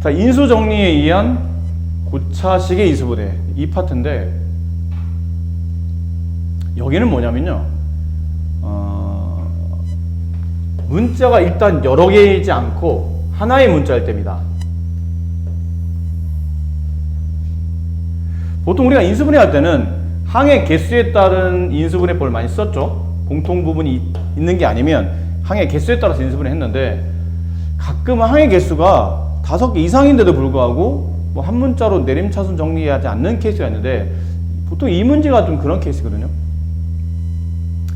자, 인수 정리에 의한 고차식의 인수분해 이 파트인데 여기는 뭐냐면요. 문자가 일단 여러 개이지 않고 하나의 문자일 때입니다. 보통 우리가 인수분해 할 때는 항의 개수에 따른 인수분해법을 많이 썼죠. 공통 부분이 있는 게 아니면 항의 개수에 따라서 인수분해 했는데 가끔은 항의 개수가 5개 이상인데도 불구하고 뭐 한 문자로 내림차순 정리하지 않는 케이스가 있는데 보통 이 문제가 좀 그런 케이스거든요.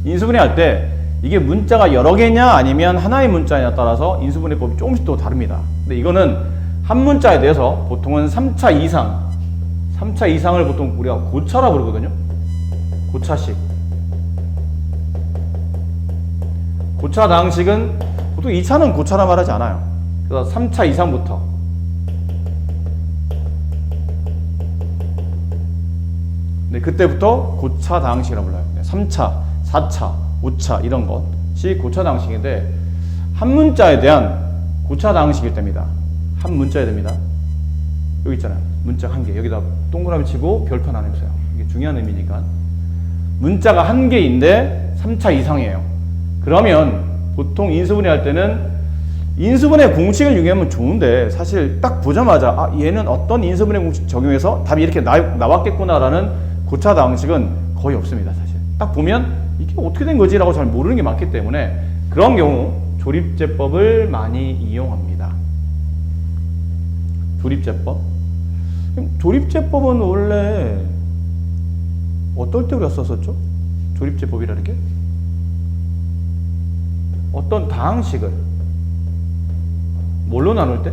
인수분해 할 때 이게 문자가 여러 개냐 아니면 하나의 문자냐에 따라서 인수분해법이 조금씩 또 다릅니다. 근데 이거는 한 문자에 대해서 보통은 3차 이상을 보통 우리가 고차라 부르거든요. 고차식. 고차 다항식은 보통 2차는 고차라 말하지 않아요. 그래서 3차 이상부터 네, 그때부터 고차 다항식이라고 불러요. 3차, 4차, 5차 이런 것이 고차 다항식인데 한 문자에 대한 고차 다항식일 때입니다. 한 문자에 됩니다. 여기 있잖아요. 문자 한 개. 여기다 동그라미 치고 별표 하나 해주세요. 이게 중요한 의미니까. 문자가 한 개인데 3차 이상이에요. 그러면 보통 인수분해 할 때는 인수분해 공식을 이용하면 좋은데 사실 딱 보자마자 아, 얘는 어떤 인수분해 공식 적용해서 답이 이렇게 나왔겠구나라는 고차 다항식은 거의 없습니다. 사실 딱 보면 이게 어떻게 된 거지? 라고 잘 모르는 게 많기 때문에 그런 경우 조립제법을 많이 이용합니다. 조립제법. 조립제법은 원래 어떨 때 우리가 썼었죠? 조립제법이라는 게? 어떤 다항식을 뭘로 나눌 때?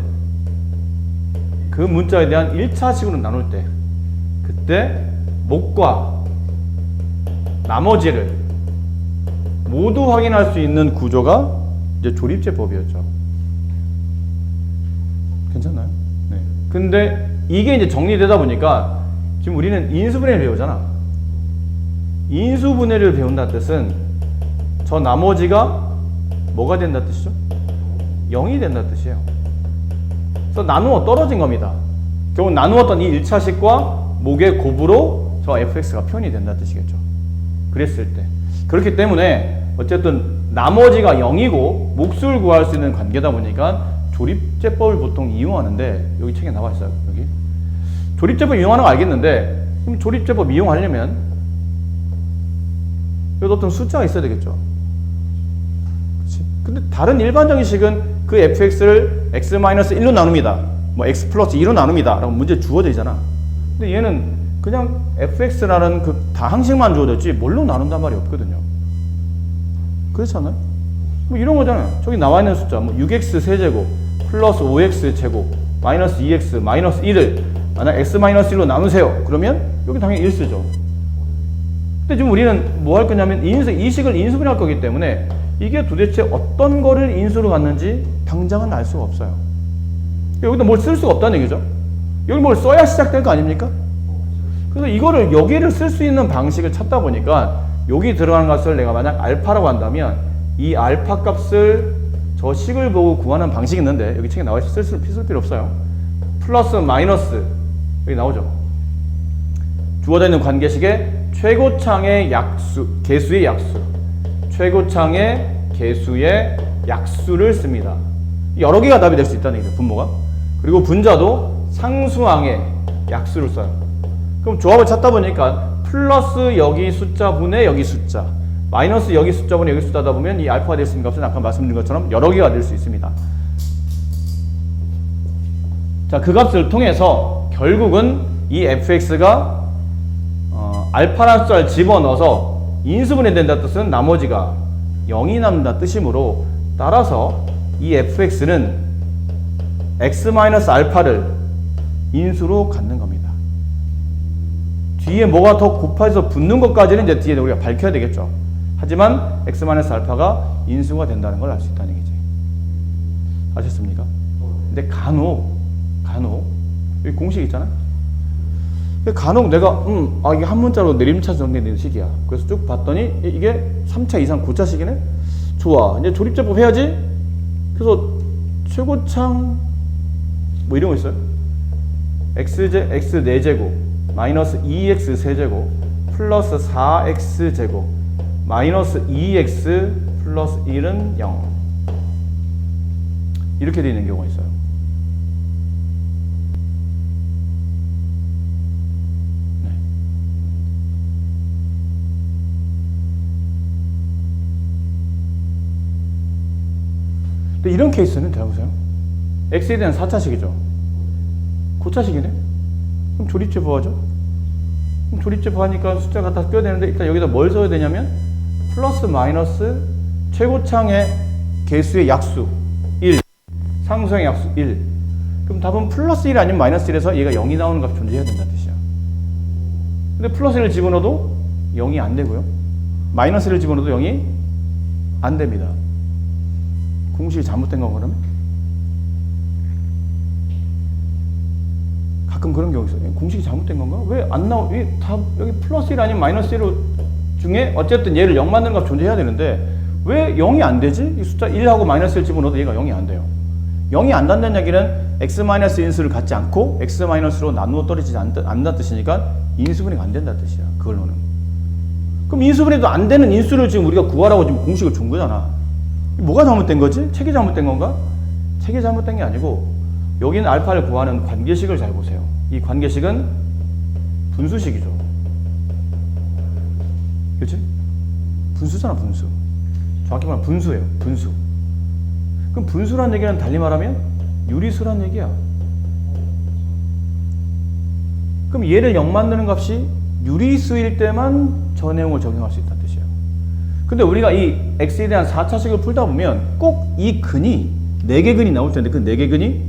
그 문자에 대한 1차식으로 나눌 때 그때 목과 나머지를 모두 확인할 수 있는 구조가 이제 조립제법이었죠. 괜찮나요? 네. 근데 이게 이제 정리되다 보니까 지금 우리는 인수분해를 배우잖아. 인수분해를 배운다는 뜻은 저 나머지가 뭐가 된다는 뜻이죠? 0이 된다는 뜻이에요. 그래서 나누어 떨어진 겁니다. 결국 나누었던 이 1차식과 목의 곱으로 저 fx가 표현이 된다는 뜻이겠죠. 그랬을 때. 그렇기 때문에 어쨌든 나머지가 0이고 몫을 구할 수 있는 관계다 보니까 조립제법을 보통 이용하는데 여기 책에 나와 있어요. 여기. 조립제법 이용하는 거 알겠는데 그럼 조립제법 이용하려면 여기 어떤 숫자가 있어야 되겠죠. 그렇지? 근데 다른 일반적인 식은 그 fx를 x-1로 나눕니다. 뭐 x 플러스 2로 나눕니다. 라고 문제 주어져 있잖아. 근데 얘는 그냥 fx라는 그 다항식만 주어졌지 뭘로 나눈단 말이 없거든요. 그렇잖아요? 뭐 이런 거잖아요. 저기 나와 있는 숫자 뭐 6x 세제곱 플러스 5x 제곱 마이너스 2x 마이너스 1을 만약 x-1로 나누세요. 그러면 여기 당연히 1 쓰죠. 근데 지금 우리는 뭐 할 거냐면 이 식을 인수분해 할 거기 때문에 이게 도대체 어떤 거를 인수로 갖는지 당장은 알 수가 없어요. 여기다 뭘 쓸 수가 없다는 얘기죠. 여기 뭘 써야 시작될 거 아닙니까? 그래서 이거를 여기를 쓸 수 있는 방식을 찾다 보니까 여기 들어가는 값을 내가 만약 알파라고 한다면 이 알파 값을 저 식을 보고 구하는 방식이 있는데 여기 책에 나와 있을 필요 없어요. 플러스 마이너스 여기 나오죠. 주어져 있는 관계식의 최고창의 약수, 개수의 약수, 최고창의 개수의 약수를 씁니다. 여러 개가 답이 될 수 있다는 얘기죠. 분모가. 그리고 분자도 상수항의 약수를 써요. 그럼 조합을 찾다 보니까 플러스 여기 숫자 분의 여기 숫자 마이너스 여기 숫자 분의 여기 숫자다 보면 이 알파가 될 수 있는 값은 아까 말씀드린 것처럼 여러 개가 될 수 있습니다. 자, 그 값을 통해서 결국은 이 fx가 알파라는 숫자를 집어넣어서 인수분해 된다는 뜻은 나머지가 0이 남는다는 뜻이므로 따라서 이 fx는 x-알파를 인수로 갖는 겁니다. 뒤에 뭐가 더 곱해서 붙는 것까지는 이제 뒤에 우리가 밝혀야 되겠죠. 하지만 x-알파가 인수가 된다는 걸 알 수 있다는 얘기지. 아셨습니까? 근데 간혹 여기 공식 있잖아요. 간혹 내가 이게 한 문자로 내림차 정리되는 식이야. 그래서 쭉 봤더니 이게 3차 이상 고차식이네? 좋아. 이제 조립제법 해야지? 그래서 최고창 뭐 이런 거 있어요. x 4제곱 마이너스 2x 세제곱 플러스 4x 제곱 마이너스 2x 플러스 1은 0 이렇게 되어 있는 경우가 있어요. 네. 근데 이런 케이스는 잘 보세요. x에 대한 4차식이죠. 고차식이네. 그럼 조립제 보하죠. 그럼 조립제 보하니까 숫자 갖다 껴야 되는데 일단 여기다 뭘 써야 되냐면 플러스 마이너스 최고창의 개수의 약수 1 상수의 약수 1. 그럼 답은 플러스 1 아니면 마이너스 1에서 얘가 0이 나오는 값이 존재해야 된다는 뜻이야. 근데 플러스 1을 집어넣어도 0이 안 되고요. 마이너스 1을 집어넣어도 0이 안 됩니다. 공식이 잘못된 건가 그러면? 가끔 그런 경우 있어요. 공식이 잘못된 건가? 왜 안 나오? 여기 플러스 1 아니면 마이너스 1 중에 어쨌든 얘를 0 만드는 값 존재해야 되는데 왜 0이 안 되지? 이 숫자 1하고 마이너스 1 집어넣어도 얘가 0이 안 돼요. 0이 안 된다는 얘기는 x- 인수를 갖지 않고 x-로 나누어 떨어지지 않는다는 뜻이니까 인수분해가 안 된다는 뜻이야. 그걸로는. 그럼 인수분해도 안 되는 인수를 지금 우리가 구하라고 지금 공식을 준 거잖아. 뭐가 잘못된 거지? 책이 잘못된 건가? 책이 잘못된 게 아니고 여기는 알파를 구하는 관계식을 잘 보세요. 이 관계식은 분수식이죠. 그렇지? 분수잖아, 분수. 정확히 말하면 분수예요, 분수. 그럼 분수란 얘기는 달리 말하면 유리수란 얘기야. 그럼 얘를 0 만드는 값이 유리수일 때만 저 내용을 적용할 수 있다는 뜻이에요. 근데 우리가 이 x에 대한 4차식을 풀다 보면 꼭 이 근이 4개 근이 나올 텐데 그 4개 근이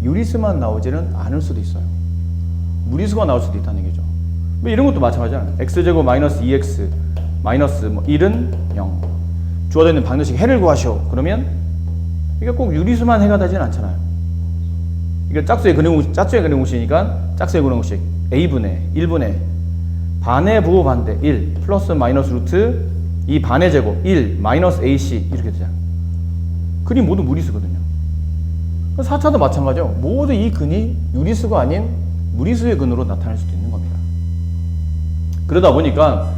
유리수만 나오지는 않을 수도 있어요. 무리수가 나올 수도 있다는 얘기죠. 뭐 이런 것도 마찬가지잖아요. x제곱 마이너스 2x 마이너스 뭐 1은 0. 주어져 있는 방정식 해를 구하시오. 그러면 이게 꼭 유리수만 해가 되지는 않잖아요. 이게 짝수의 근해공식이니까 짝수의 근해공식 a분의 1분의 반의 부호 반대 1 플러스 마이너스 루트 이 반의 제곱 1 마이너스 ac 이렇게 되잖아요. 근이 모두 무리수거든요. 4차도 마찬가지죠. 모두 이 근이 유리수가 아닌 무리수의 근으로 나타날 수도 있는 겁니다. 그러다 보니까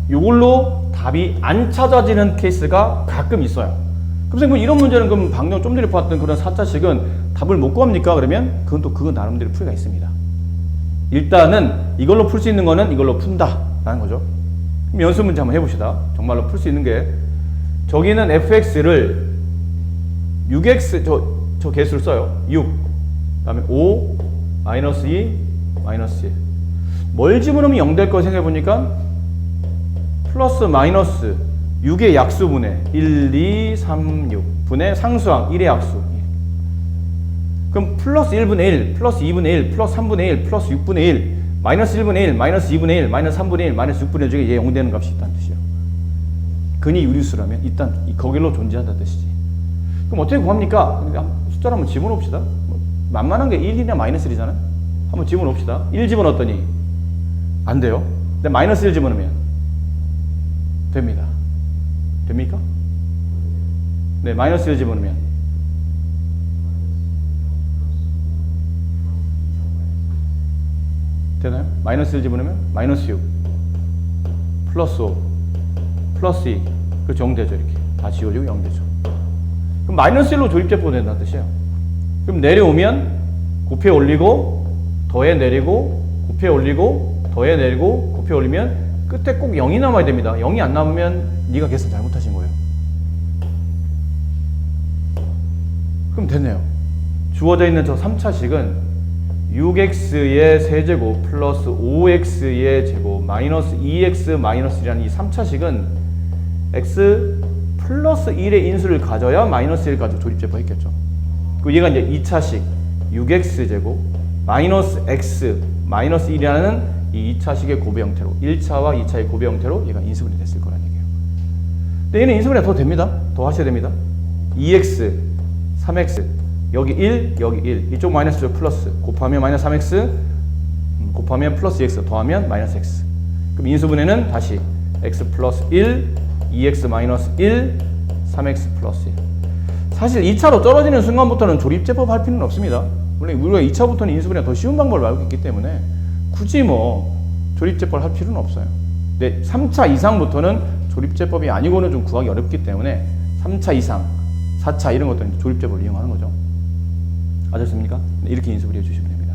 이걸로 답이 안 찾아지는 케이스가 가끔 있어요. 그럼 선생님 이런 문제는 그럼 방금 좀 전에 봤던 그런 4차식은 답을 못 구합니까? 그러면 그건 또 그거 나름대로 풀이가 있습니다. 일단은 이걸로 풀 수 있는 거는 이걸로 푼다라는 거죠. 그럼 연습 문제 한번 해봅시다. 정말로 풀 수 있는 게 저기는 fx를 6x 저 개수를 써요. 6 그다음에 5 마이너스 2 마이너스 1 뭘 집어넣으면 0 될 거 생각해보니까 플러스 마이너스 6의 약수분의 1, 2, 3, 6 분의 상수항 1의 약수. 그럼 플러스 1분의 1, 플러스 2분의 1, 플러스 3분의 1, 플러스 6분의 1, 마이너스 1분의 1, 마이너스 2분의 1, 마이너스 3분의 1, 마이너스 6분의 1 중에 얘 0 되는 값이 있다는 뜻이에요. 근이 유리수라면 일단 거길로 존재한다는 뜻이지. 그럼 어떻게 구합니까? 숫자를 한번 집어넣읍시다. 만만한 게 1이나 마이너스 1이잖아요. 한번 집어넣읍시다. 1 집어넣었더니 안 돼요. 근데 마이너스 1 집어넣으면 됩니다. 됩니까? 네, 마이너스 1 집어넣으면 되나요? 마이너스 1 집어넣으면 마이너스 6 플러스 5 플러스 2 그렇죠. 0 되죠. 이렇게 다 지워지고 0 되죠. 그럼 마이너스 1로 조립제표가 된다는 뜻이에요. 그럼 내려오면 곱해 올리고 더해 내리고 곱해 올리고 더해 내리고 곱해 올리면 끝에 꼭 0이 남아야 됩니다. 0이 안 남으면 네가 계산 잘못하신 거예요. 그럼 됐네요. 주어져 있는 저 3차식은 6x의 세제곱 플러스 5x의 제곱 마이너스 2x 마이너스 1이라는 이 3차식은 x 플러스 1의 인수를 가져야 마이너스 1 가지고 조립제표 했겠죠. 그리고 얘가 이제 2차식 6x 제곱 마이너스 x 마이너스 1이라는 이 2차식의 고배 형태로 1차와 2차의 고배 형태로 얘가 인수분해 됐을 거라는 얘기예요. 근데 얘는 인수분해 더 됩니다. 더 하셔야 됩니다. 2x 3x 여기 1 여기 1 이쪽 마이너스 플러스 곱하면 마이너스 3x 곱하면 플러스 2x 더하면 마이너스 x. 그럼 인수분해는 다시 x 플러스 1 2x 마이너스 1 3x 플러스 1 사실 2차로 떨어지는 순간부터는 조립제법 할 필요는 없습니다. 물론 우리가 2차부터는 인수분해가 더 쉬운 방법을 알고 있기 때문에 굳이 뭐 조립제법을 할 필요는 없어요. 근데 3차 이상부터는 조립제법이 아니고는 좀 구하기 어렵기 때문에 3차 이상, 4차 이런 것들은 조립제법을 이용하는 거죠. 아셨습니까? 이렇게 인수분해 주시면 됩니다.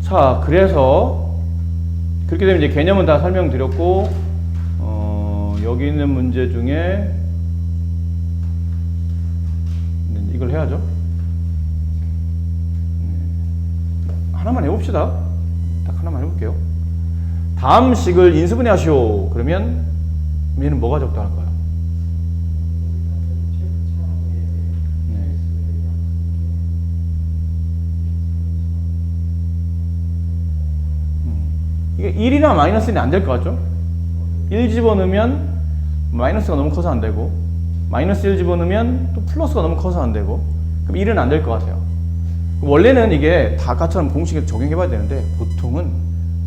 자, 그래서 그렇게 되면 이제 개념은 다 설명드렸고, 여기 있는 문제 중에 이걸 해야죠. 하나만 해봅시다. 딱 하나만 해볼게요. 다음 식을 인수분해 하시오. 그러면 얘는 뭐가 적당할까요? 네. 이게 1이나 마이너스 1이 안 될 것 같죠? 1 집어넣으면 마이너스가 너무 커서 안 되고, 마이너스 1 집어넣으면 또 플러스가 너무 커서 안 되고, 그럼 1은 안 될 것 같아요. 원래는 이게 다 아까처럼 공식에 적용해 봐야 되는데,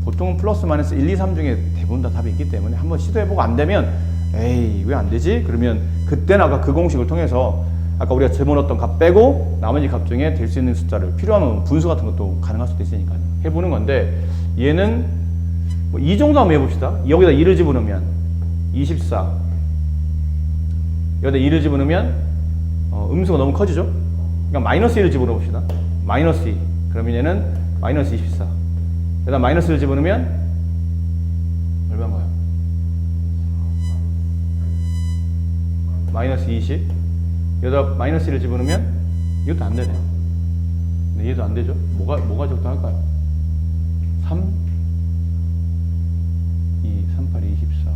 보통은 플러스 마이너스 1, 2, 3 중에 대부분 다 답이 있기 때문에 한번 시도해보고 안 되면, 에이, 왜 안 되지? 그러면 그때는 아까 그 공식을 통해서 아까 우리가 집어넣었던 값 빼고 나머지 값 중에 될 수 있는 숫자를 필요하면 분수 같은 것도 가능할 수도 있으니까요. 해보는 건데, 얘는 뭐 이 정도 한번 해봅시다. 여기다 2를 집어넣으면 24. 여기다 2를 집어넣으면 음수가 너무 커지죠? 그러니까 마이너스 1을 집어넣어 봅시다. 마이너스 2. 그러면 얘는 마이너스 24. 여기다 마이너스 1을 집어넣으면 얼마인가요? 마이너스 20. 여기다 마이너스 1을 집어넣으면 이것도 안 되네요. 근데 얘도 안 되죠? 뭐가 적당할까요? 3, 2, 3, 8, 24.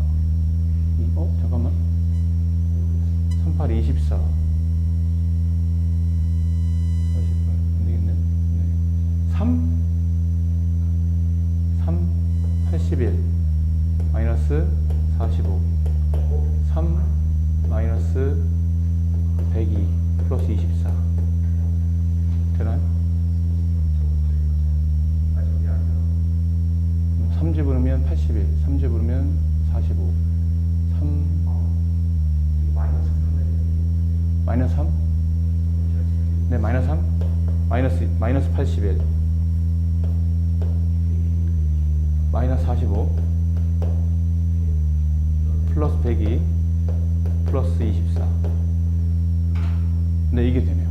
잠깐만. 3, 8, 24. 48. 안 되겠네. 네. 3, 81. 마이너스 45. 3, 마이너스 102. 플러스 24. 되나요? 3 집으면 81. 3 집으면 45. 3, 마이너스 3? 네, 마이너스 3? 마이너스 81. 마이너스 45. 플러스 102. 플러스 24. 네, 이게 되네요.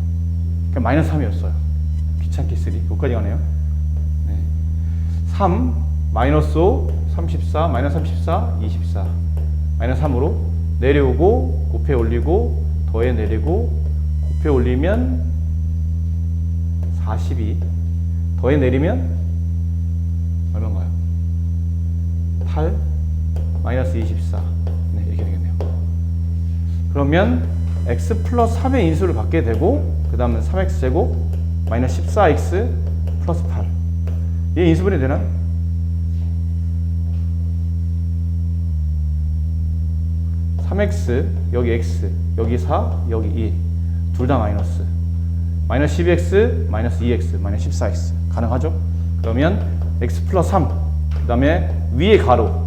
그러니까 마이너스 3이었어요. 귀찮게 쓰리. 여기까지 가네요. 네. 3, 마이너스 5, 34, 마이너스 34, 24. 마이너스 3으로 내려오고, 곱해 올리고, 더해 내리고, 곱해 올리면 42. 더해 내리면 얼마인가요? 8, 마이너스 24. 네, 이렇게 되겠네요. 그러면 x 플러스 3의 인수를 받게 되고, 그 다음은 3x제곱 마이너스 14x 플러스 8. 얘 인수분해 되나요? x, 여기 x, 여기 4, 여기 2. 둘 다 마이너스. 마이너스 12x, 마이너스 2x, 마이너스 14x. 가능하죠? 그러면 x 플러스 3. 그 다음에 위에 가로,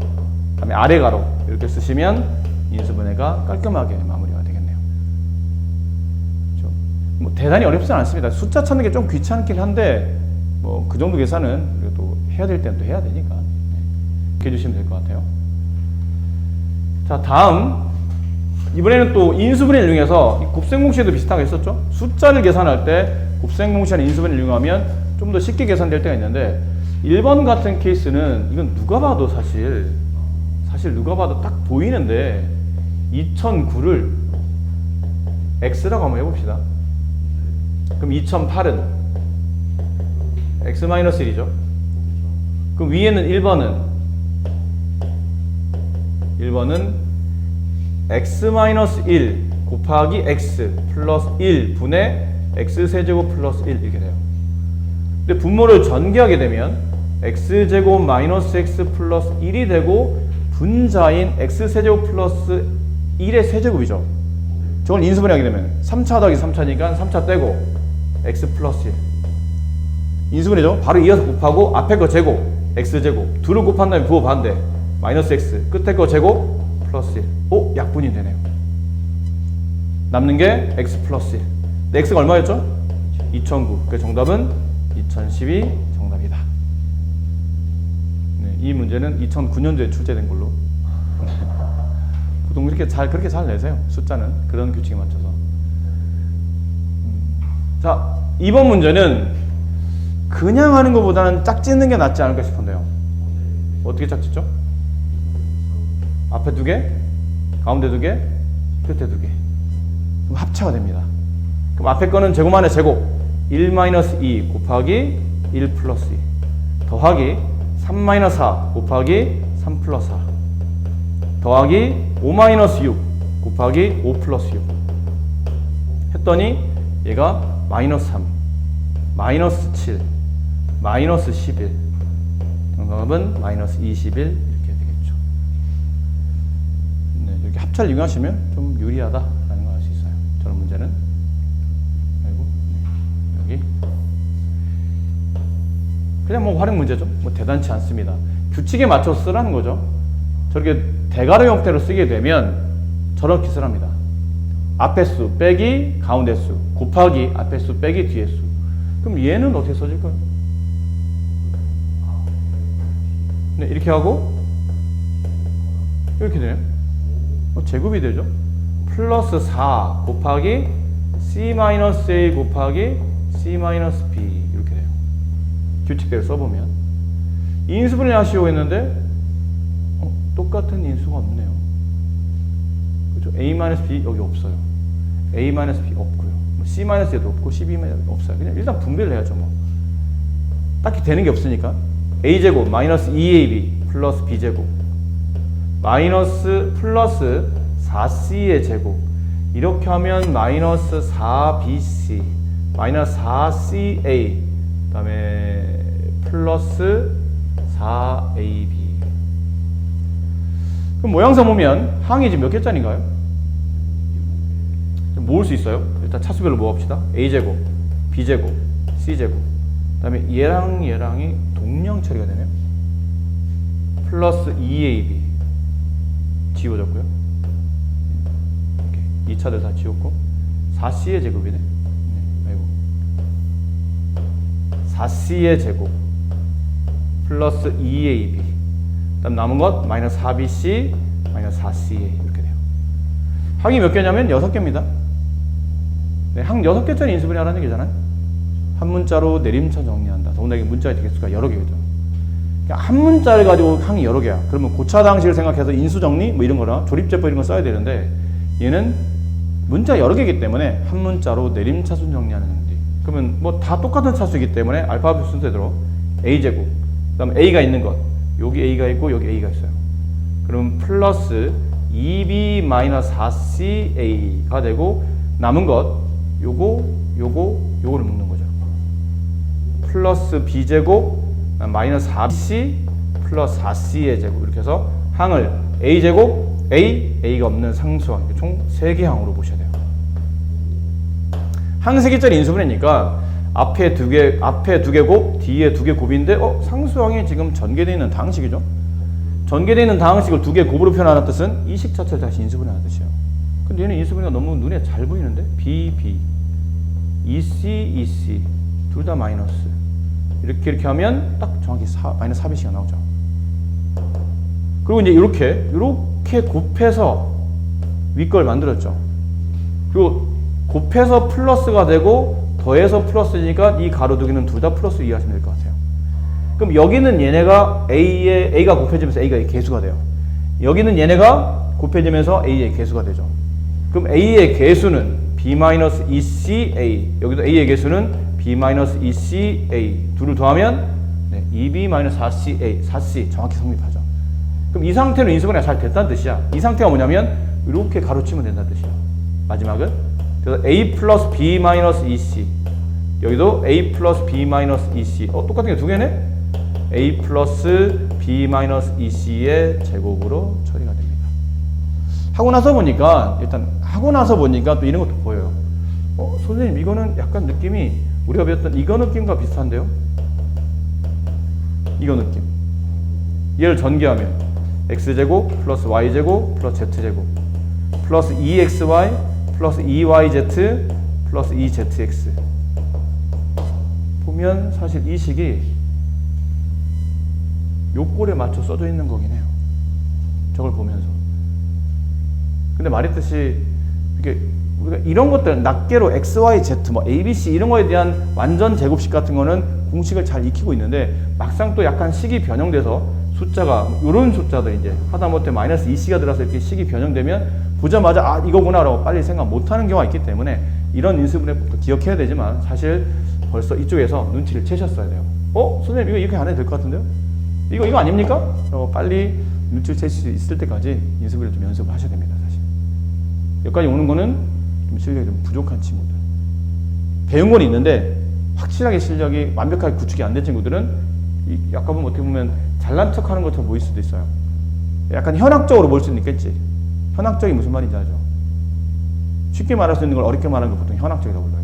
그 다음에 아래 가로. 이렇게 쓰시면 인수분해가 깔끔하게 마무리가 되겠네요. 그렇죠? 뭐 대단히 어렵진 않습니다. 숫자 찾는 게 좀 귀찮긴 한데, 뭐 그 정도 계산은 그래도 해야 될 때는 또 해야 되니까. 이렇게 해주시면 될 것 같아요. 자, 다음. 이번에는 또 인수분해를 이용해서 곱셈공식에도 비슷하게 했었죠. 숫자를 계산할 때 곱셈공식이나 인수분해를 이용하면 좀 더 쉽게 계산될 때가 있는데, 1번 같은 케이스는 이건 누가 봐도 사실 누가 봐도 딱 보이는데 2009를 x라고 한번 해봅시다. 그럼 2008은 x-1이죠. 그럼 위에는 1번은 x-1 곱하기 x 플러스 1 분의 x세제곱 플러스 1 이렇게 돼요. 근데 분모를 전개하게 되면 x제곱 마이너스 x 플러스 1이 되고 분자인 x세제곱 플러스 1의 세제곱이죠. 저걸 인수분해하게 되면 3차 더하기 3차니까 3차 떼고 x 플러스 1 인수분해죠. 바로 이어서 곱하고 앞에 거 제곱 x제곱 둘을 곱한 다음에 부호 반대 마이너스 x 끝에 거 제곱 플러스 1. 오, 약분이 되네요. 남는 게 x 플러스 1. 근데 x가 얼마였죠? 2009. 그 정답은 2012 정답이다. 네, 이 문제는 2009년도에 출제된 걸로. 보통 그렇게 잘 내세요. 숫자는 그런 규칙에 맞춰서. 자, 이번 문제는 그냥 하는 것보다는 짝짓는 게 낫지 않을까 싶은데요. 어떻게 짝짓죠? 앞에 2개, 가운데 2개, 끝에 2개. 그럼 합차가 됩니다. 그럼 앞에 거는 제곱 안에 제곱 1-2 곱하기 1 플러스 2 더하기 3-4 곱하기 3 플러스 4 더하기 5-6 곱하기 5 플러스 6 했더니 얘가 마이너스 3, 마이너스 7, 마이너스 11 정답은 마이너스 21 이렇게 되겠죠. 네, 이렇게 합차를 이용하시면 좀 유리하다라는 걸 알 수 있어요. 저런 문제는. 그리고 여기 그냥 뭐 활용 문제죠. 뭐 대단치 않습니다. 규칙에 맞춰서 쓰라는 거죠. 저렇게 대괄호 형태로 쓰게 되면 저렇게 쓰랍니다. 앞에 수 빼기 가운데 수 곱하기 앞에 수 빼기 뒤에 수. 그럼 얘는 어떻게 써질까요? 네, 이렇게 하고 이렇게 되네요. 제곱이 되죠. 플러스 4 곱하기 c-a 곱하기 c-b 이렇게 돼요. 규칙대로 써보면 인수분해 하시오 했는데 똑같은 인수가 없네요. 그렇죠? a-b 여기 없어요. a-b 없고요. c-에도 없고 c-b에도 없어요. 그냥 일단 분배를 해야죠. 뭐 딱히 되는 게 없으니까 a제곱 마이너스 2ab 플러스 b제곱 마이너스 플러스 4c의 제곱 이렇게 하면 마이너스 4bc 마이너스 4ca 그 다음에 플러스 4ab. 그럼 모양상 보면 항이 지금 몇 개짜리인가요? 모을 수 있어요. 일단 차수별로 모읍시다. a제곱 b제곱 c제곱 그 다음에 얘랑이 동량 처리가 되네요. 플러스 2ab 지워졌고요. 이렇게 2차들 다 지웠고 4c의 제곱이네. 아이고 4c의 제곱 플러스 2ab 그 다음 남은 것 마이너스 4bc 마이너스 4ca 이렇게 돼요. 항이 몇 개냐면 6개입니다. 네, 항 6개짜리 인수분해 하라는 얘기잖아요. 한 문자로 내림차 정리한다. 더군다나 문자의 개수가 여러 개거든. 그러니까 한 문자를 가지고 항이 여러 개야. 그러면 고차당식을 생각해서 인수정리 뭐 이런 거나 조립제법 이런 거 써야 되는데 얘는 문자 여러 개이기 때문에 한 문자로 내림차순 정리하는 건데 그러면 뭐 다 똑같은 차수이기 때문에 알파벳 순서대로 a제곱 그 다음 a가 있는 것 여기 a가 있고 여기 a가 있어요. 그럼 플러스 2b-4ca가 되고 남은 것 요거를 묶는 거죠. 플러스 b제곱 마이너스 4bc 플러스 4c의 제곱 이렇게 해서 항을 a제곱 a가 없는 상수항 총 3개 항으로 보셔야 돼요. 항 3개짜리 인수분해니까 앞에 2개 곱 뒤에 2개 곱인데 상수항이 지금 전개되어 있는 다항식이죠. 전개되어 있는 다항식을 2개 곱으로 표현하는 뜻은 이 식 자체를 다시 인수분해하는 뜻이에요. 근데 얘는 인수분해가 너무 눈에 잘 보이는데 b, EC 둘 다 마이너스 이렇게 하면 딱 정확히 마이너스 4bc가 나오죠. 그리고 이제 이렇게 곱해서 윗걸 만들었죠. 그리고 곱해서 플러스가 되고 더해서 플러스니까 이 가로 두 개는 둘 다 플러스 이해하시면 될 것 같아요. 그럼 여기는 얘네가 A가 곱해지면서 A가 개수가 돼요. 여기는 얘네가 곱해지면서 A의 개수가 되죠. 그럼 A의 개수는 B-2CA 여기도 A의 개수는 B-2CA 둘을 더하면 2B-4CA 4C 정확히 성립하죠. 그럼 이 상태는 인수분해가 잘 됐다는 뜻이야. 이 상태가 뭐냐면 이렇게 가로치면 된다는 뜻이야. 마지막은 그래서 A 플러스 B-EC 여기도 A 플러스 B-EC 똑같은 게 두 개네? A 플러스 B-EC의 제곱으로 처리가 됩니다. 하고 나서 보니까 또 이런 것도 보여요. 선생님 이거는 약간 느낌이 우리가 배웠던 이거 느낌과 비슷한데요? 이거 느낌. 얘를 전개하면 x제곱 플러스 y제곱 플러스 z제곱 플러스 2xy 플러스 2yz 플러스 2zx. 보면 사실 이 식이 요꼴에 맞춰 써져 있는 거긴 해요. 저걸 보면서. 근데 말했듯이 이게 우리가 이런 것들 낱개로 x, y, z, 뭐 a, b, c 이런 거에 대한 완전 제곱식 같은 거는 공식을 잘 익히고 있는데 막상 또 약간 식이 변형돼서 숫자가 이런 숫자들 이제 하다못해 마이너스 2c가 들어서 이렇게 식이 변형되면 보자마자 아 이거구나 라고 빨리 생각 못하는 경우가 있기 때문에 이런 인수분해법도 기억해야 되지만 사실 벌써 이쪽에서 눈치를 채셨어야 돼요. 선생님 이거 이렇게 안 해도 될 것 같은데요? 이거 아닙니까? 빨리 눈치를 채실 수 있을 때까지 인수분해를 좀 연습을 하셔야 됩니다. 사실 여기까지 오는 거는 좀 실력이 좀 부족한 친구들, 배운 건 있는데 확실하게 실력이 완벽하게 구축이 안 된 친구들은 약간 보면 어떻게 보면 잘난 척하는 것처럼 보일 수도 있어요. 약간 현학적으로 볼 수는 있겠지. 현학적이 무슨 말인지 알죠? 쉽게 말할 수 있는 걸 어렵게 말하는 걸 보통 현학적이라고 불러요.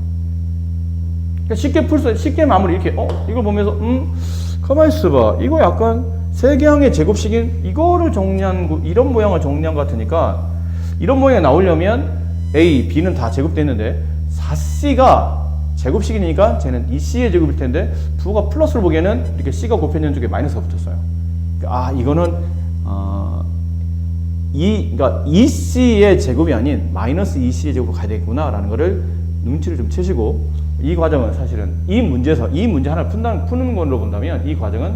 그러니까 쉽게 마무리 이렇게 이걸 보면서 가만히 있어봐. 이거 약간 세계항의 제곱식인 이거를 정리한 이런 모양을 정리한 것 같으니까 이런 모양이 나오려면 A, B는 다 제곱됐는데 4C가 제곱식이니까 쟤는 2C의 제곱일 텐데 부호가 플러스로 보기에는 이렇게 C가 곱해지는 쪽에 마이너스가 붙었어요. 이거는 그러니까 2C의 제곱이 아닌 마이너스 2C의 제곱으로 가야 되겠구나라는 거를 눈치를 좀 채시고 이 과정은 사실은 이 문제 하나를 푸는 걸로 본다면 이 과정은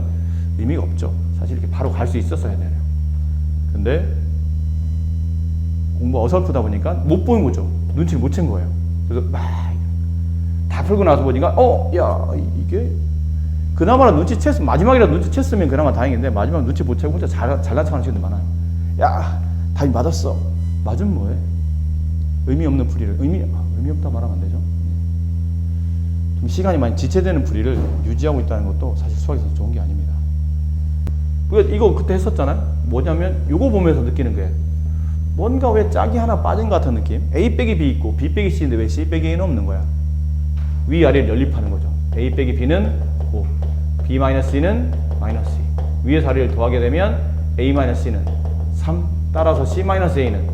의미가 없죠. 사실 이렇게 바로 갈 수 있었어야 돼요. 근데 공부 어설프다 보니까 못 보는 거죠. 눈치를 못 챈 거예요. 그래서 막 다 풀고 나서 보니까 야 이게 그나마 눈치챘으면 마지막이라도 눈치챘으면 그나마 다행인데 마지막 눈치 못 채고 혼자 잘난 척하는 친구들 많아요. 야 답이 맞았어. 맞으면 뭐해? 의미 없는 풀이를 의미 없다 말하면 안 되죠. 좀 시간이 많이 지체되는 풀이를 유지하고 있다는 것도 사실 수학에서 좋은 게 아닙니다. 우리가 이거 그때 했었잖아요. 뭐냐면 이거 보면서 느끼는 게 뭔가 왜 짝이 하나 빠진 것 같은 느낌? A 빼기 B 있고 B 빼기 C인데 왜 C 빼기 A는 없는 거야? 위아래를 연립하는 거죠. A 빼기 B는 5, B 마이너스 C는 마이너스 2. 위에서 아래를 더하게 되면 A 마이너스 C는 3, 따라서 C 마이너스 A는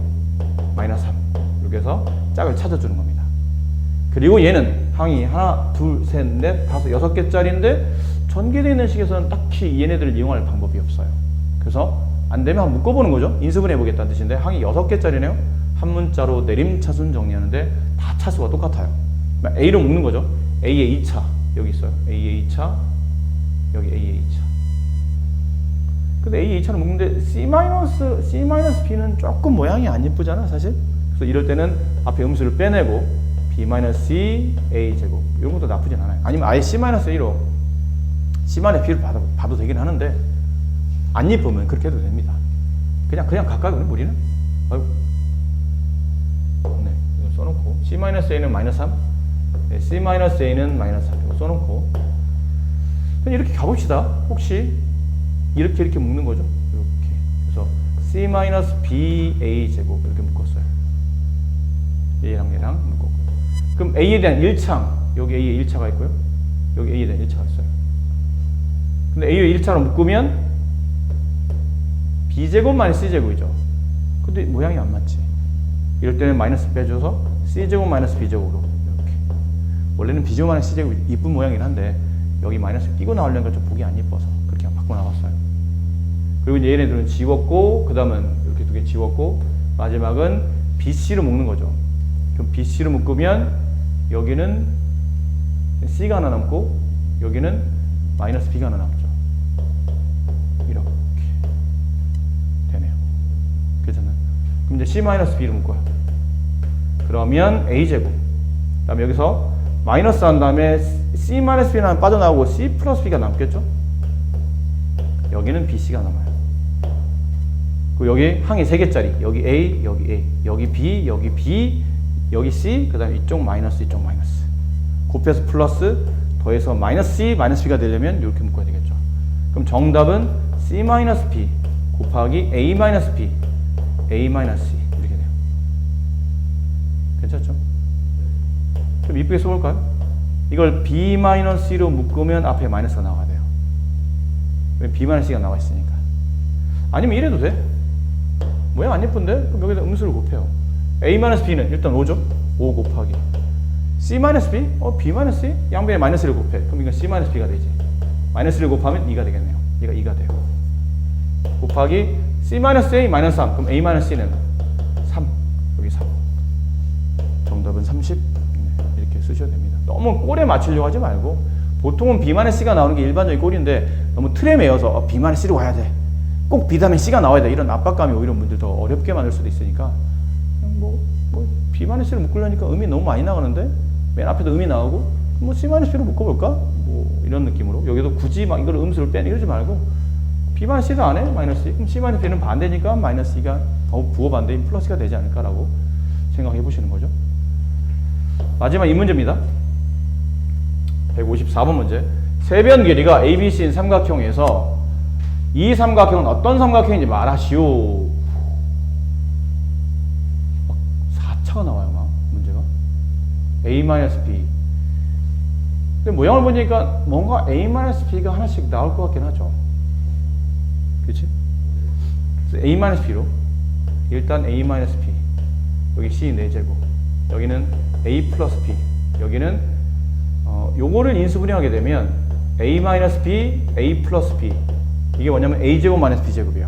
마이너스 3. 이렇게 해서 짝을 찾아주는 겁니다. 그리고 얘는 항이 하나, 둘, 셋, 넷, 다섯, 6개짜리인데 전개되어 있는 식에서는 딱히 얘네들을 이용할 방법이 없어요. 그래서 안 되면 한번 묶어보는 거죠. 인수분해 해보겠다는 뜻인데 항이 6개짜리네요. 한 문자로 내림차순 정리하는데 다 차수가 똑같아요. A로 묶는 거죠. A의 2차 여기 있어요. A의 2차 여기 A의 2차. 근데 A의 2차는 묶는데 C-B는 조금 모양이 안 예쁘잖아 사실. 그래서 이럴 때는 앞에 음수를 빼내고 B-C A제곱 이런 것도 나쁘진 않아요. 아니면 아예 C-A로 C-B를 봐도 되긴 하는데 안 예쁘면 그렇게 해도 됩니다. 그냥 갈까요? 그럼 우리는? 아이고. 네, 이거 써놓고 C-A는 마이너스 3, 네, C-A는 마이너스 3 이거 써놓고 그냥 이렇게 가봅시다. 혹시 이렇게 묶는 거죠? 이렇게. 그래서 C-B A제곱 이렇게 묶었어요. 얘랑 묶었고요. 그럼 A에 대한 1창 여기 A의 1차가 있고요. 여기 A에 대한 1차가 있어요. 근데 A의 1차로 묶으면 B제곱 마이너스 C제곱이죠. 근데 모양이 안 맞지. 이럴 때는 마이너스 빼줘서 C제곱 마이너스 B제곱으로 이렇게. 원래는 B제곱 마이너스 C제곱이 이쁜 모양이긴 한데 여기 마이너스 끼고 나오려니까 좀 보기 안 예뻐서 그렇게 바꿔 나갔어요. 그리고 이제 얘네들은 지웠고 그 다음은 이렇게 두 개 지웠고 마지막은 BC로 묶는 거죠. 그럼 BC로 묶으면 여기는 C가 하나 남고 여기는 마이너스 B가 하나 남죠. 이렇게 되네요. 괜찮나요? 그럼 이제 C-B를 묶어요. 그러면 A제곱. 그 다음에 여기서 마이너스 한 다음에 C-B는 빠져나오고 C 플러스 B가 남겠죠? 여기는 BC가 남아요. 그리고 여기 항이 3개짜리. 여기 A, 여기 A, 여기 B, 여기 B, 여기 C, 그 다음에 이쪽 마이너스, 이쪽 마이너스. 곱해서 플러스, 더해서 마이너스 C, 마이너스 B가 되려면 이렇게 묶어야 되겠죠. 그럼 정답은 C-B 곱하기 A-B, A-C 이렇게 돼요. 괜찮죠? 좀 이쁘게 써볼까요? 이걸 B-C로 묶으면 앞에 마이너스가 나와야 돼요. 왜 B-C가 나와 있으니까. 아니면 이래도 돼. 모양 안 예쁜데? 그럼 여기다 음수를 곱해요. A-B는 일단 5죠? 5 곱하기 C-B? B-C? 양변에 마이너스를 곱해. 그럼 이건 C-B가 되지. 마이너스를 곱하면 2가 되겠네요. 얘가 2가 돼요. 곱하기 C-A 마이너스 3. 그럼 A-C는 3. 여기 3. 정답은 30. 이렇게 쓰셔도 됩니다. 너무 꼴에 맞추려고 하지 말고, 보통은 B-C가 나오는 게 일반적인 꼴인데 너무 틀에 매여서 B-C로 와야 돼, 꼭 B 다음에 C가 나와야 돼, 이런 압박감이 오히려 문제를 더 어렵게 만들 수도 있으니까 그냥 B-C를 묶으려니까 음이 너무 많이 나가는데 맨 앞에도 음이 나오고 C-B로 묶어볼까? 이런 느낌으로. 여기도 굳이 막 이걸 음수를 빼는 이러지 말고 B-C도 안 해? 마이너스 2. 그럼 C-B는 반대니까 마이너스 2가 부호 반대인 플러스가 되지 않을까라고 생각해 보시는 거죠. 마지막 이 문제입니다. 154번 문제. 세변 길이가 ABC인 삼각형에서 이 삼각형은 어떤 삼각형인지 말하시오. 4차가 나와요, 막 문제가. A-B. 근데 모양을 보니까 뭔가 A-B가 하나씩 나올 것 같긴 하죠. 그렇지? A-B로 일단 A-B, 여기 C 4제곱, 여기는 A 플러스 B, 여기는 요거를 인수분해하게 되면 A-B, A 플러스 B, 이게 뭐냐면 A제곱 마이너스 B제곱이에요.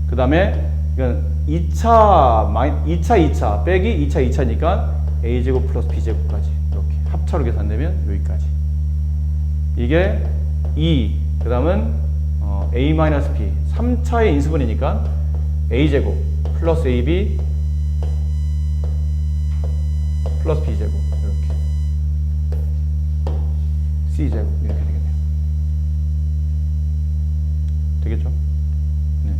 그 다음에 이건 2차 빼기 2차 2차니까 A제곱 플러스 B제곱까지 이렇게 합차로 계산되면 여기까지. 이게 2, 그 다음은 A-B, 3차의 인수분해니까 A제곱 플러스 AB 플러스 B제곱, 이렇게 C제곱, 이렇게 되겠네요. 되겠죠? 네.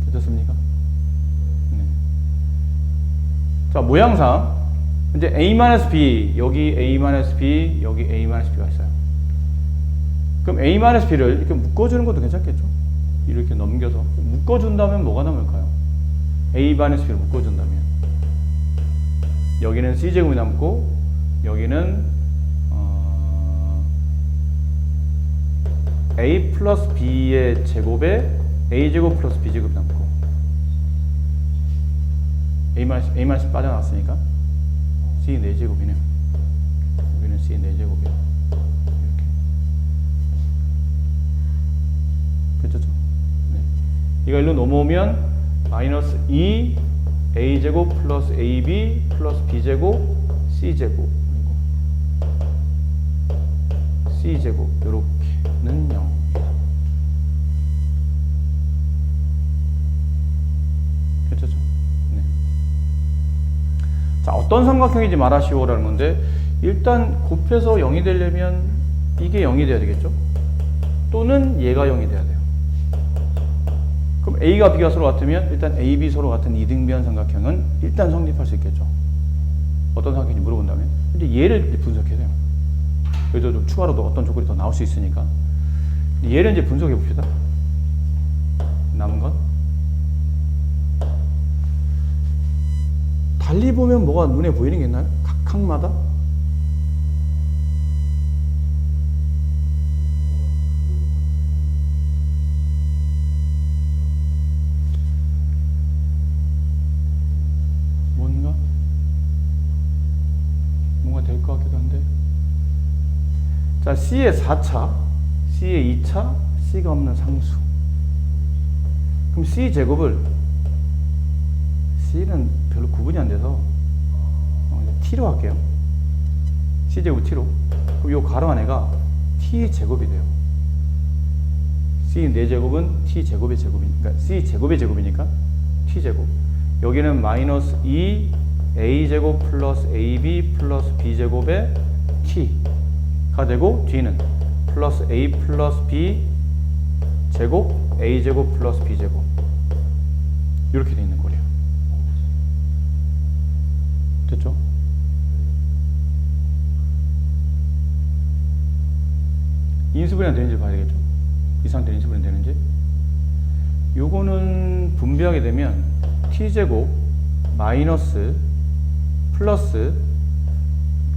괜찮습니까? 네. 자, 모양상 이제 A-B, 여기 A-B, 여기 A-B가 있어요. 그럼 A-B를 이렇게 묶어주는 것도 괜찮겠죠? 이렇게 넘겨서 묶어준다면 뭐가 남을까요? A-B를 묶어준다면 여기는 C제곱이 남고, 여기는 A 플러스 B의 제곱에 A제곱 플러스 B제곱이 남고, A-B 빠져나왔으니까 C 4제곱이네요. 여기는 C 4제곱이에요. 이렇게. 괜찮죠? 네. 이거 일로 넘어오면 마이너스 2 A제곱 플러스 AB 플러스 B제곱 C제곱, 그리고 C제곱, 요렇게는 0. 괜찮죠? 네. 자, 어떤 삼각형인지 말하시오라는 건데, 일단 곱해서 0이 되려면 이게 0이 돼야 되겠죠? 또는 얘가 0이 돼야 돼요. 그럼 A가 B가 서로 같으면 일단 A, B 서로 같은 이등변 삼각형은 일단 성립할 수 있겠죠. 어떤 삼각형인지 물어본다면. 근데 얘를 이제 분석해야 돼요. 그래서 좀 추가로도 어떤 조건이 더 나올 수 있으니까. 얘를 이제 분석해 봅시다. 남은 건. 달리 보면 뭐가 눈에 보이는 게 있나요? 각각마다? 뭔가 될 것 같기도 한데. 자, C의 4차, C의 2차, C가 없는 상수. 그럼 C 제곱을, C는 별로 구분이 안 돼서 T로 할게요. C 제곱 T로. 그럼 요 가로 안에가 T 제곱이 돼요. C 4제곱은 T 제곱의 제곱이니까, C 제곱의 제곱이니까 T 제곱. 여기는 마이너스 2 A제곱 플러스 AB 플러스 B제곱의 T가 되고, 뒤는 플러스 A 플러스 B 제곱 A제곱 플러스 B제곱, 이렇게 되어 있는 거예요. 됐죠? 인수분해 되는지 봐야 되겠죠? 이 상태 인수분해 되는지. 요거는 분배하게 되면 T제곱 마이너스 플러스,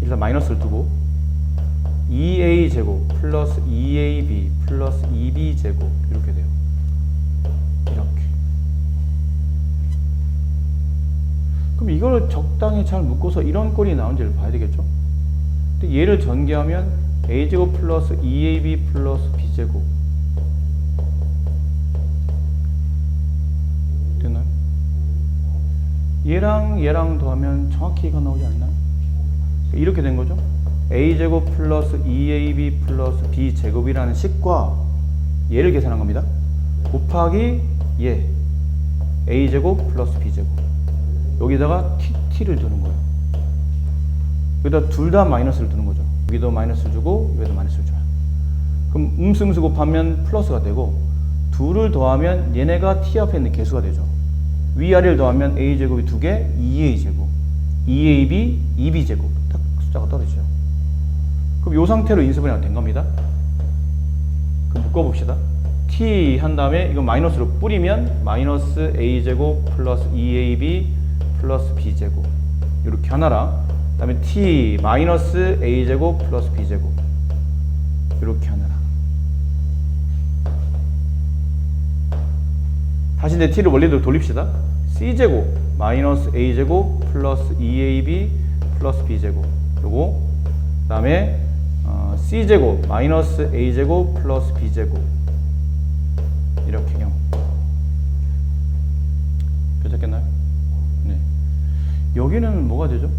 일단 마이너스를 두고 2a제곱 플러스 2ab 플러스 2b제곱, 이렇게 돼요. 이렇게. 이걸 적당히 잘 묶어서 이런 꼴이 나온지를 봐야 되겠죠. 근데 얘를 전개하면 a제곱 플러스 2ab 플러스 b제곱 됐나요? 얘랑 더하면 정확히 이거 나오지 않나요? 이렇게 된 거죠. a제곱 플러스 2ab 플러스 b제곱이라는 식과 얘를 계산한 겁니다. 곱하기 얘 a제곱 플러스 b제곱, 여기다가 t를 두는 거예요. 여기다 둘 다 마이너스를 두는 거죠. 여기도 마이너스를 주고 여기도 마이너스를 줘요. 그럼 음수 곱하면 플러스가 되고, 둘을 더하면 얘네가 t 앞에 있는 개수가 되죠. 위아래를 더하면 a제곱이 2개 2a제곱, 2ab 2b제곱, 딱 숫자가 떨어지죠. 그럼 이 상태로 인수분해가 된 겁니다. 그럼 묶어봅시다. t 한 다음에 이거 마이너스로 뿌리면 마이너스 a제곱 플러스 2ab 플러스 b제곱, 이렇게 하나랑, 그 다음에 t 마이너스 a제곱 플러스 b제곱, 이렇게 하나랑. 다시 이제 t를 원리대로 돌립시다. c제곱 마이너스 a제곱 플러스 2ab 플러스 b제곱, 요거, 그 다음에 c제곱 마이너스 a제곱 플러스 b제곱, 이렇게 경우. 괜찮겠나요? 네. 여기는 뭐가 되죠?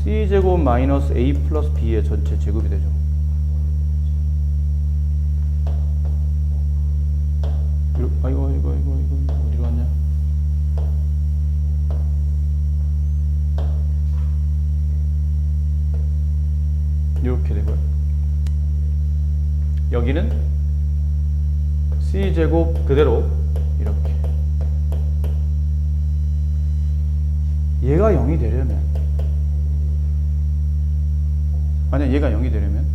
c제곱 마이너스 a 플러스 b의 전체 제곱이 되죠. 이거 어디로 갔냐? 이렇게 되고요. 여기는 c제곱 그대로 이렇게. 얘가 0이 되려면, 만약 얘가 0이 되려면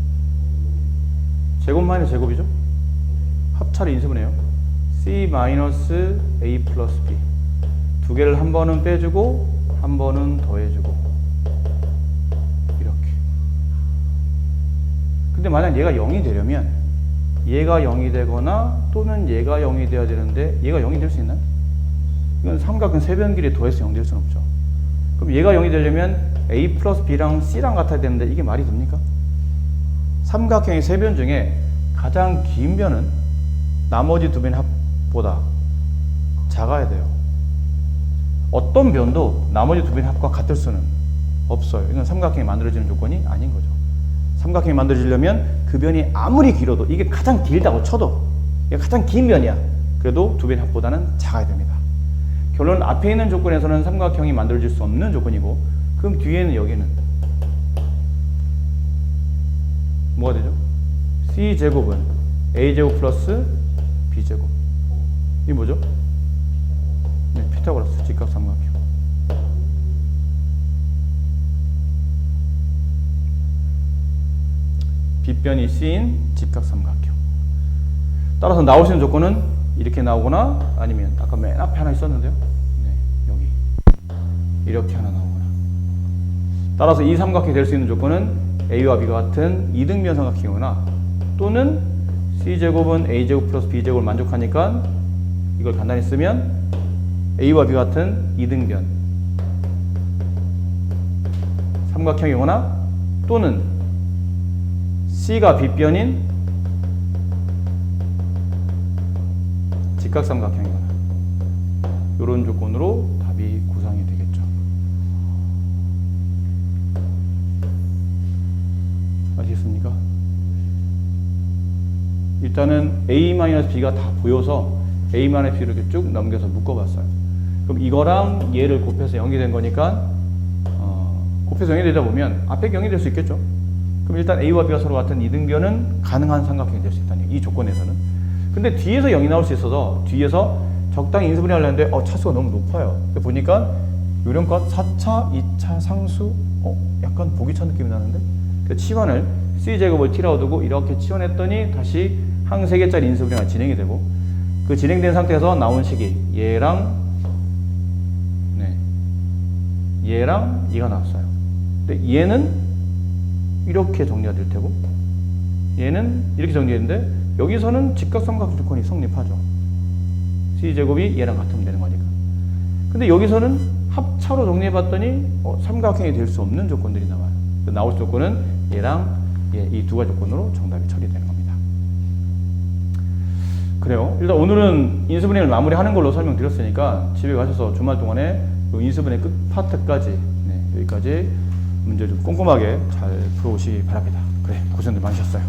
제곱 마이너스 제곱이죠? 합차를 인수분해요. c 마이너스 a 플러스 b, 두 개를 한 번은 빼주고 한 번은 더해주고, 이렇게. 근데 만약 얘가 0이 되려면 얘가 0이 되거나 또는 얘가 0이 돼야 되는데, 얘가 0이 될 수 있나요? 이건 삼각형 세변끼리 더해서 0 될 수는 없죠. 그럼 얘가 0이 되려면 a 플러스 b랑 c랑 같아야 되는데, 이게 말이 됩니까? 삼각형의 세변 중에 가장 긴 변은 나머지 두 변의 합보다 작아야 돼요. 어떤 변도 나머지 두 변의 합과 같을 수는 없어요. 이건 삼각형이 만들어지는 조건이 아닌 거죠. 삼각형이 만들어지려면 그 변이 아무리 길어도, 이게 가장 길다고 쳐도, 이게 가장 긴 변이야, 그래도 두 변의 합보다는 작아야 됩니다. 결론, 앞에 있는 조건에서는 삼각형이 만들어질 수 없는 조건이고, 그럼 뒤에는, 여기는 뭐가 되죠? c제곱은 a제곱 플러스 b제곱. 이게 뭐죠? 네, 피타고라스 직각삼각형. 빗변이 c인 직각삼각형. 따라서 나올 수 있는 조건은 이렇게 나오거나, 아니면 아까 맨 앞에 하나 있었는데요. 네, 여기 이렇게 하나 나오거나. 따라서 이 삼각형이 될 수 있는 조건은 a와 b가 같은 이등변 삼각형이거나, 또는 c제곱은 a제곱 플러스 b제곱을 만족하니까 이걸 간단히 쓰면 a와 b 같은 이등변 삼각형이거나, 또는 c가 빗변인 직각삼각형이거나, 이런 조건으로 답이 구상이 되겠죠. 아시겠습니까? 일단은 a-b가 다 보여서 a-b를 이렇게 쭉 넘겨서 묶어봤어요. 그럼 이거랑 얘를 곱해서 0이 된 거니까, 곱해서 0이 되다 보면 앞에 0이 될 수 있겠죠. 그럼 일단 a와 b가 서로 같은 이등변은 가능한 삼각형이 될 수 있다는 이 조건에서는. 근데 뒤에서 0이 나올 수 있어서 뒤에서 적당히 인수분해 하려는데 차수가 너무 높아요. 보니까 요령껏 4차, 2차 상수, 약간 보기 차 느낌이 나는데, 그 치환을 c제곱을 t라고 두고 이렇게 치환했더니 다시 항 3개짜리 인수분해가 진행이 되고, 그 진행된 상태에서 나온 식이 얘랑 얘랑 얘가 나왔어요. 근데 얘는 이렇게 정리가 될 테고, 얘는 이렇게 정리했는데, 여기서는 직각삼각형 조건이 성립하죠. c제곱이 얘랑 같으면 되는 거니까. 근데 여기서는 합차로 정리해봤더니 삼각형이 될 수 없는 조건들이 나와요. 나올 조건은 얘랑 이 두 가지 조건으로 정답이 처리되는 겁니다. 그래요. 일단 오늘은 인수분해를 마무리하는 걸로 설명드렸으니까 집에 가셔서 주말 동안에 인수분해 끝 파트까지 여기까지 문제 좀 꼼꼼하게 잘 풀어오시기 바랍니다. 그래, 고생들 많으셨어요.